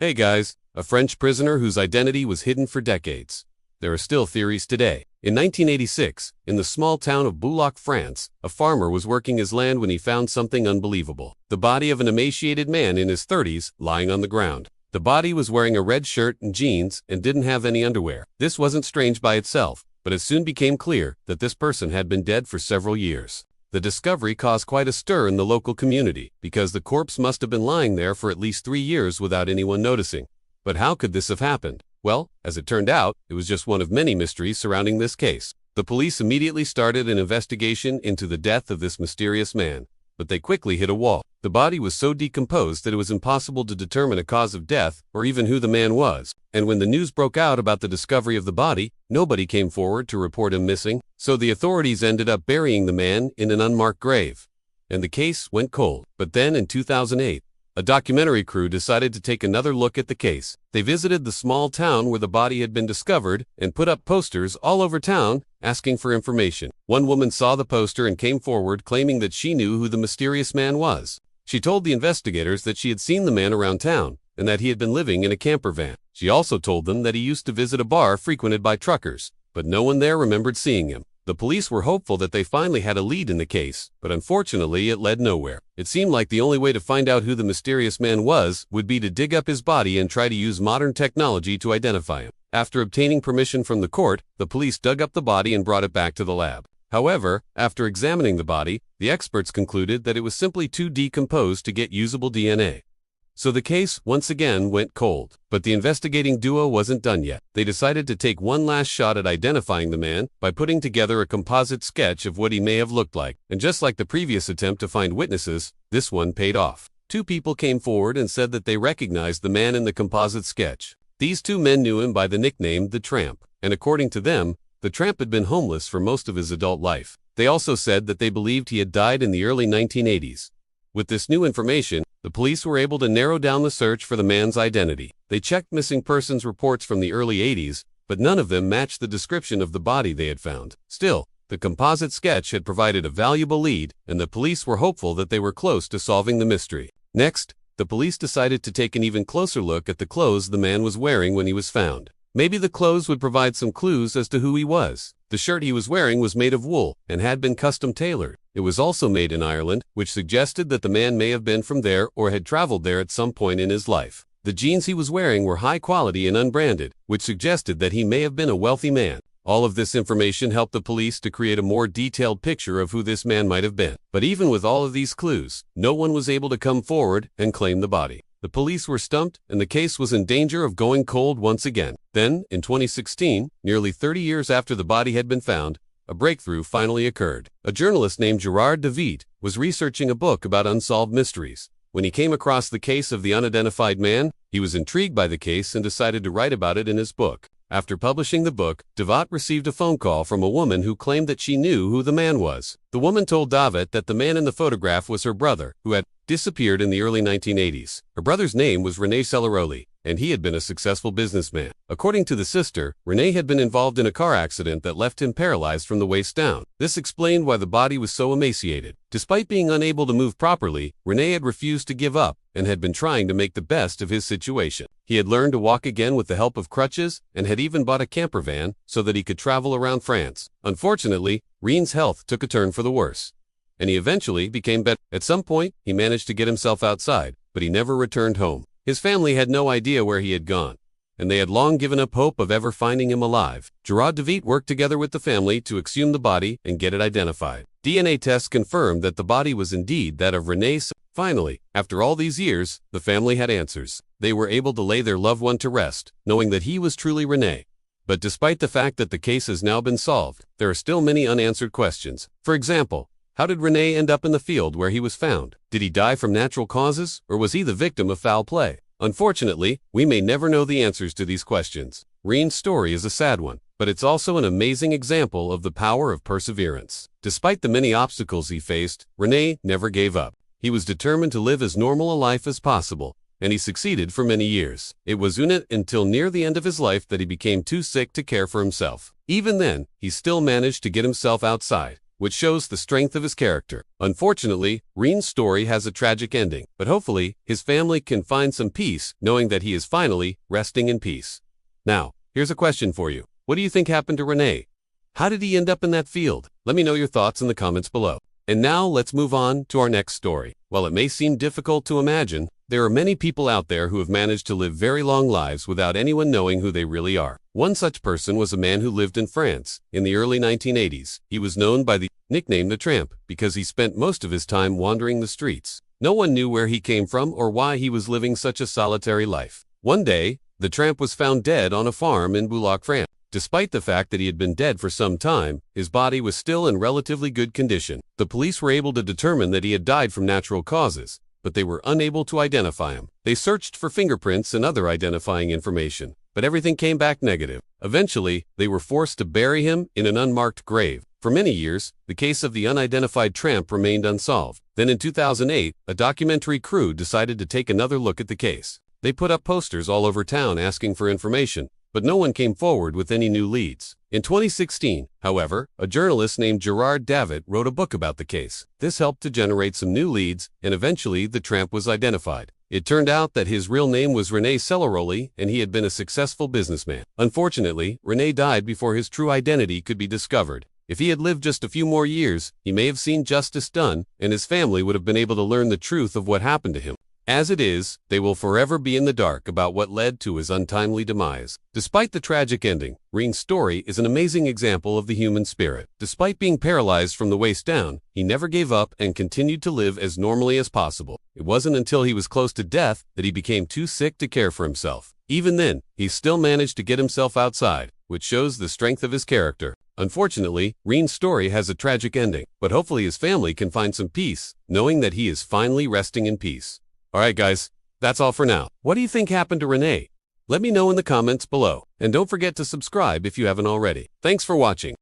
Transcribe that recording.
Hey guys, a French prisoner whose identity was hidden for decades. There are still theories today. In 1986, in the small town of Boulac, France, a farmer was working his land when he found something unbelievable. The body of an emaciated man in his 30s lying on the ground. The body was wearing a red shirt and jeans and didn't have any underwear. This wasn't strange by itself, but it soon became clear that this person had been dead for several years. The discovery caused quite a stir in the local community, because the corpse must have been lying there for at least 3 years without anyone noticing. But how could this have happened? Well, as it turned out, it was just one of many mysteries surrounding this case. The police immediately started an investigation into the death of this mysterious man, but they quickly hit a wall. The body was so decomposed that it was impossible to determine a cause of death or even who the man was. And when the news broke out about the discovery of the body, nobody came forward to report him missing, so the authorities ended up burying the man in an unmarked grave. And the case went cold. But then in 2008, a documentary crew decided to take another look at the case. They visited the small town where the body had been discovered and put up posters all over town asking for information. One woman saw the poster and came forward claiming that she knew who the mysterious man was. She told the investigators that she had seen the man around town and that he had been living in a camper van. She also told them that he used to visit a bar frequented by truckers, but no one there remembered seeing him. The police were hopeful that they finally had a lead in the case, but unfortunately it led nowhere. It seemed like the only way to find out who the mysterious man was would be to dig up his body and try to use modern technology to identify him. After obtaining permission from the court, the police dug up the body and brought it back to the lab. However, after examining the body, the experts concluded that it was simply too decomposed to get usable DNA. So the case once again went cold. But the investigating duo wasn't done yet. They decided to take one last shot at identifying the man by putting together a composite sketch of what he may have looked like. And just like the previous attempt to find witnesses, this one paid off. 2 people came forward and said that they recognized the man in the composite sketch. These 2 men knew him by the nickname The Tramp, and according to them, the Tramp had been homeless for most of his adult life. They also said that they believed he had died in the early 1980s. With this new information, the police were able to narrow down the search for the man's identity. They checked missing persons reports from the early 80s, but none of them matched the description of the body they had found. Still, the composite sketch had provided a valuable lead, and the police were hopeful that they were close to solving the mystery. Next, the police decided to take an even closer look at the clothes the man was wearing when he was found. Maybe the clothes would provide some clues as to who he was. The shirt he was wearing was made of wool and had been custom tailored. It was also made in Ireland, which suggested that the man may have been from there or had traveled there at some point in his life. The jeans he was wearing were high quality and unbranded, which suggested that he may have been a wealthy man. All of this information helped the police to create a more detailed picture of who this man might have been. But even with all of these clues, no one was able to come forward and claim the body. The police were stumped, and the case was in danger of going cold once again. Then, in 2016, nearly 30 years after the body had been found, a breakthrough finally occurred. A journalist named Gerard David was researching a book about unsolved mysteries. When he came across the case of the unidentified man, he was intrigued by the case and decided to write about it in his book. After publishing the book, David received a phone call from a woman who claimed that she knew who the man was. The woman told David that the man in the photograph was her brother, who had disappeared in the early 1980s. Her brother's name was René Celeroli, and he had been a successful businessman. According to the sister, René had been involved in a car accident that left him paralyzed from the waist down. This explained why the body was so emaciated. Despite being unable to move properly, René had refused to give up and had been trying to make the best of his situation. He had learned to walk again with the help of crutches and had even bought a camper van so that he could travel around France. Unfortunately, René's health took a turn for the worse, and he eventually became better. At some point, he managed to get himself outside, but he never returned home. His family had no idea where he had gone, and they had long given up hope of ever finding him alive. Gerard David worked together with the family to exhume the body and get it identified. DNA tests confirmed that the body was indeed that of René. Finally, after all these years, the family had answers. They were able to lay their loved one to rest, knowing that he was truly René. But despite the fact that the case has now been solved, there are still many unanswered questions. For example, how did René end up in the field where he was found? Did he die from natural causes, or was he the victim of foul play? Unfortunately, we may never know the answers to these questions. René's story is a sad one, but it's also an amazing example of the power of perseverance. Despite the many obstacles he faced, René never gave up. He was determined to live as normal a life as possible, and he succeeded for many years. It was until near the end of his life that he became too sick to care for himself. Even then, he still managed to get himself outside, which shows the strength of his character. Unfortunately, Reen's story has a tragic ending, but hopefully, his family can find some peace knowing that he is finally resting in peace. Now, here's a question for you. What do you think happened to Rene? How did he end up in that field? Let me know your thoughts in the comments below. And now let's move on to our next story. While it may seem difficult to imagine, there are many people out there who have managed to live very long lives without anyone knowing who they really are. One such person was a man who lived in France in the early 1980s. He was known by the nickname the Tramp because he spent most of his time wandering the streets. No one knew where he came from or why he was living such a solitary life. One day, the Tramp was found dead on a farm in Bulak, France. Despite the fact that he had been dead for some time, his body was still in relatively good condition. The police were able to determine that he had died from natural causes, but they were unable to identify him. They searched for fingerprints and other identifying information, but everything came back negative. Eventually, they were forced to bury him in an unmarked grave. For many years, the case of the unidentified Tramp remained unsolved. Then in 2008, a documentary crew decided to take another look at the case. They put up posters all over town asking for information, but no one came forward with any new leads. In 2016, however, a journalist named Gerard David wrote a book about the case. This helped to generate some new leads, and eventually the Tramp was identified. It turned out that his real name was René Celeroli, and he had been a successful businessman. Unfortunately, René died before his true identity could be discovered. If he had lived just a few more years, he may have seen justice done, and his family would have been able to learn the truth of what happened to him. As it is, they will forever be in the dark about what led to his untimely demise. Despite the tragic ending, Reen's story is an amazing example of the human spirit. Despite being paralyzed from the waist down, he never gave up and continued to live as normally as possible. It wasn't until he was close to death that he became too sick to care for himself. Even then, he still managed to get himself outside, which shows the strength of his character. Unfortunately, Reen's story has a tragic ending, but hopefully his family can find some peace, knowing that he is finally resting in peace. Alright guys, that's all for now. What do you think happened to René? Let me know in the comments below. And don't forget to subscribe if you haven't already. Thanks for watching.